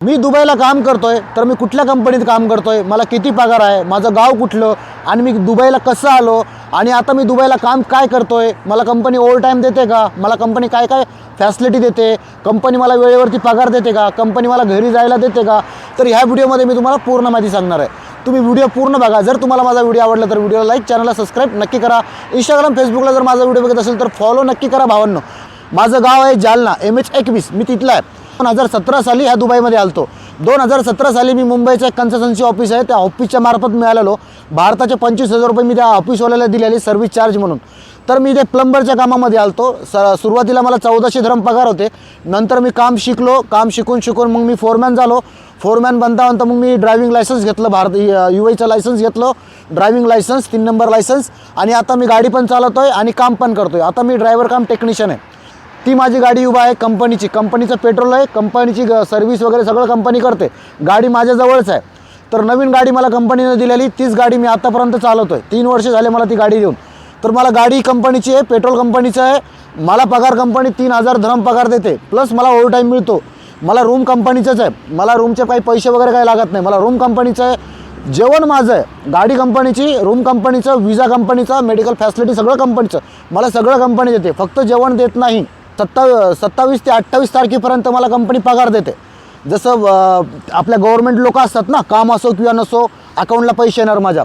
मी दुबईला काम करतोय तर मी कुठल्या कंपनीत काम करतोय, मला किती पगार आहे, माझं गाव कुठलं आणि मी दुबईला कसं आलो आणि आता मी दुबईला काम काय करतोय, मला कंपनी ओव्हर टाईम देते का, मला कंपनी काय काय फॅसिलिटी देते, कंपनी मला वेळेवरती पगार देते का, कंपनी मला घरी जायला देते का. तर ह्या व्हिडिओमध्ये मी तुम्हाला पूर्ण माहिती सांगणार आहे. तुम्ही व्हिडिओ पूर्ण बघा. जर तुम्हाला माझा व्हिडिओ आवडला तर व्हिडिओला लाईक, चॅनलला सबस्क्राईब नक्की करा. इंस्टाग्राम फेसबुकला जर माझा व्हिडिओ बघत असेल तर फॉलो नक्की करा भावांनो. माझं गाव आहे जालना, MH21. मी तिथला आहे. 2017 साली ह्या दुबईमध्ये आलतो. 2017 साली मी मुंबईचं एक कन्सल्टन्सी ऑफिस आहे, त्या ऑफिसच्या मार्फत मिळालेलो भारताचे 25,000 रुपये मी त्या ऑफिसवाल्याला दिलेले सर्व्हिस चार्ज म्हणून. तर मी ते प्लंबरच्या कामामध्ये आलतो. सुरुवातीला मला 1400 धरम पगार होते. नंतर मी काम शिकलो. काम शिकून मग मी फोरमॅन झालो. फोरमॅन बनता मग मी ड्रायव्हिंग लायसन्स घेतलं, UAEचं लायसन्स घेतलं, ड्रायव्हिंग लायसन्स 3 नंबर लायसन्स. आणि आता मी गाडी पण चालवतोय आणि काम पण करतोय. आता मी ड्रायव्हर काम टेक्निशियन आहे. ती माझी गाडी उभा आहे कंपनीचं पेट्रोल आहे, कंपनीची सर्व्हिस वगैरे सगळं कंपनी करते. गाडी माझ्याजवळच आहे. तर नवीन गाडी मला कंपनीने दिलेली, तीच गाडी मी आतापर्यंत चालवतोय. 3 वर्ष झाले मला ती गाडी देऊन. तर मला गाडी कंपनीची आहे, पेट्रोल कंपनीचं आहे. मला पगार कंपनी 3,000 धरम पगार देते, प्लस मला ओव्हर टाईम मिळतो. मला रूम कंपनीचंच आहे. मला रूमचे काही पैसे वगैरे काही लागत नाही. मला रूम कंपनीचं आहे, जेवण माझं आहे, गाडी कंपनीची, रूम कंपनीचं, विजा कंपनीचा, मेडिकल फॅसिलिटी सगळं कंपनीचं. मला सगळं कंपनी देते, फक्त जेवण देत नाही. 27 ते 28 तारखेपर्यंत मला कंपनी पगार देते. जसं आपल्या गव्हर्नमेंट लोक असतात ना, काम असो किंवा नसो अकाउंटला पैसे येणार माझ्या.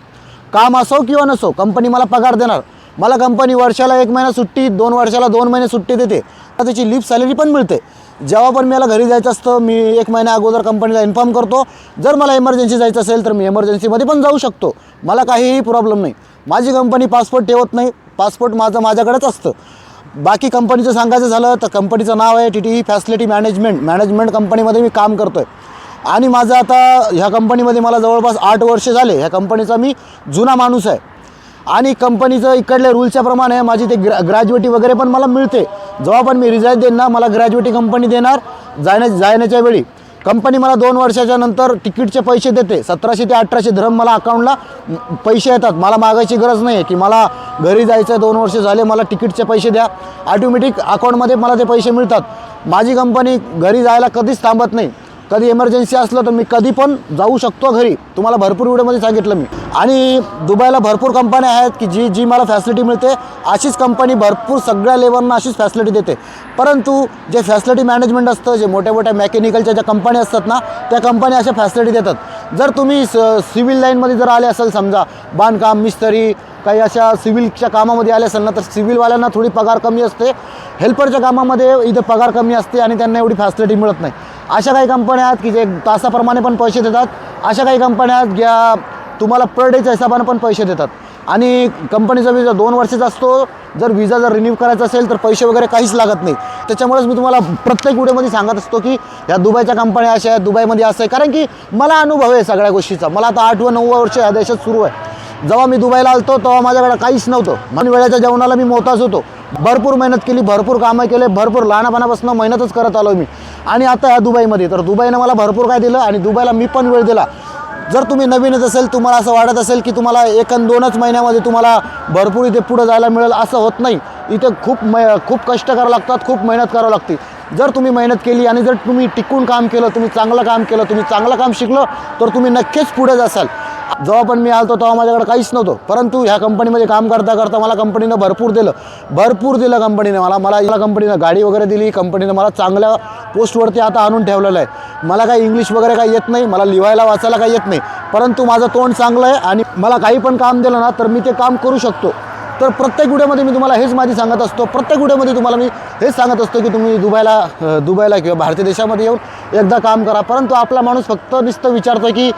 काम असो किंवा नसो कंपनी मला पगार देणार. मला कंपनी वर्षाला 1 महिना सुट्टी, 2 वर्षाला 2 महिने सुट्टी देते. त्याची लीव सॅलरी पण मिळते. जेव्हा पण मला घरी जायचं असतं मी 1 महिना अगोदर कंपनीला इन्फॉर्म करतो. जर मला इमर्जन्सी जायचं असेल तर मी इमर्जन्सीमध्ये पण जाऊ शकतो. मला काहीही प्रॉब्लेम नाही. माझी कंपनी पासपोर्ट ठेवत नाही. पासपोर्ट माझ्याकडेच असतं. बाकी कंपनीचं सांगायचं झालं तर कंपनीचं नाव आहे TTE फॅसिलिटी मॅनेजमेंट कंपनीमध्ये मी काम करतो आहे. आणि माझं आता ह्या कंपनीमध्ये मला जवळपास 8 वर्ष झाले. ह्या कंपनीचा मी जुना माणूस आहे. आणि कंपनीचं इकडल्या रूलच्या प्रमाणे माझी ते ग्रॅज्युएटी वगैरे पण मला मिळते. जेव्हा पण मी रिझाईन देईन ना, मला ग्रॅज्युएटी कंपनी देणार. जाण्याच्या वेळी कंपनी मला 2 वर्षाच्या नंतर तिकीटचे पैसे देते. 1700 ते 1800 धरम मला अकाउंटला पैसे येतात. मला मागायची गरज नाही आहे की मला घरी जायचं 2 वर्ष झाले मला तिकीटचे पैसे द्या. ऑटोमॅटिक अकाउंटमध्ये मला ते पैसे मिळतात. माझी कंपनी घरी जायला कधीच थांबत नाही. कधी इमर्जन्सी असलं तर मी कधी पण जाऊ शकतो घरी. तुम्हाला भरपूर व्हिडिओमध्ये सांगितलं मी. आणि दुबईला भरपूर कंपन्या आहेत की जी मला फॅसिलिटी मिळते. अशीच कंपनी भरपूर सगळ्या लेवलना अशीच फॅसिलिटी देते. परंतु जे फॅसिलिटी मॅनेजमेंट असतं, जे मोठ्या मेकॅनिकलच्या ज्या कंपन्या असतात ना, त्या कंपन्या अशा फॅसिलिटी देतात. जर तुम्ही सिव्हिल लाईनमध्ये जर आले असेल, समजा बांधकाम मिस्त्री काही अशा सिव्हिलच्या कामामध्ये आले असेल ना, तर सिव्हिलवाल्यांना थोडी पगार कमी असते. हेल्परच्या कामामध्ये इथं पगार कमी असते आणि त्यांना एवढी फॅसिलिटी मिळत नाही. अशा काही कंपन्या आहेत की जे तासाप्रमाणे पण पैसे देतात. अशा काही कंपन्या आहेत ज्या तुम्हाला पर डेच्या हिशोबाने पण पैसे देतात. आणि कंपनीचा विजा 2 वर्षाचा असतो. जर विजा रिन्यू करायचा असेल तर पैसे वगैरे काहीच लागत नाही. त्याच्यामुळेच मी तुम्हाला प्रत्येक व्हिडिओमध्ये सांगत असतो की ह्या दुबईच्या कंपन्या अशा आहेत, दुबईमध्ये असं आहे. कारण की मला अनुभव आहे सगळ्या गोष्टीचा. मला आता 8 व 9 वर्ष ह्या देशात सुरू आहे. जेव्हा मी दुबईला आलतो तेव्हा माझ्याकडे काहीच नव्हतं. म्हणून वेळेच्या जेवणाला मी मोताज होतो. भरपूर मेहनत केली, भरपूर कामं केले, भरपूर लहानपणापासून मेहनतच करत आलो मी. आणि आता ह्या दुबईमध्ये तर दुबईनं मला भरपूर काय दिलं आणि दुबईला मी पण वेळ दिला. जर तुम्ही नवीनच असेल, तुम्हाला असं वाटत असेल की तुम्हाला 1 आणि 2च महिन्यामध्ये तुम्हाला भरपूर इथे पुढं जायला मिळेल, असं होत नाही. इथे खूप कष्ट करावं लागतात, खूप मेहनत करावं लागते. जर तुम्ही मेहनत केली आणि जर तुम्ही टिकून काम केलं, तुम्ही चांगलं काम केलं, तुम्ही चांगलं काम शिकलं तर तुम्ही नक्कीच पुढे जासाल. जेव्हा पण मी आलतो तेव्हा माझ्याकडे काहीच नव्हतं. परंतु ह्या कंपनीमध्ये काम करता मला कंपनीनं भरपूर दिलं कंपनीने मला कंपनीनं गाडी वगैरे दिली. कंपनीनं मला चांगल्या पोस्टवरती आता आणून ठेवलेलं आहे. मला काही इंग्लिश वगैरे काही येत नाही, मला लिहायला वाचायला काही येत नाही. परंतु माझं तोंड चांगलं आहे आणि मला काही पण काम दिलं ना तर मी ते काम करू शकतो. तर प्रत्येक व्हिडिओमध्ये मी तुम्हाला हेच माहिती सांगत असतो. प्रत्येक व्हिडिओमध्ये तुम्हाला मी हेच सांगत असतो की तुम्ही दुबईला किंवा भारतीय देशामध्ये येऊन एकदा काम करा. परंतु आपला माणूस फक्त नुसतं विचारतो की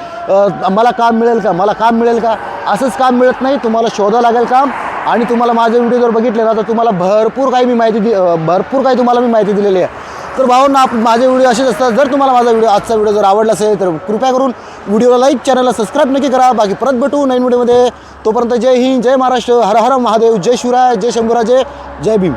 मला काम मिळेल का. असंच काम मिळत नाही. तुम्हाला शोधावं लागेल काम. आणि तुम्हाला माझे व्हिडिओ जर बघितले ना तर तुम्हाला भरपूर काही तुम्हाला मी माहिती दिलेली आहे. तर भावांनो, माझे व्हिडिओ असेच असतात. जर तुम्हाला आजचा व्हिडिओ जर आवडला असेल तर कृपया करून व्हिडिओला लाईक, चॅनलला सबस्क्राईब नक्की करा. बाकी परत भेटू नवीन व्हिडिओमध्ये. तोपर्यंत जय हिंद, जय महाराष्ट्र, हर हर महादेव, जय शिवराय, जय शंभूराजे, जय भीम.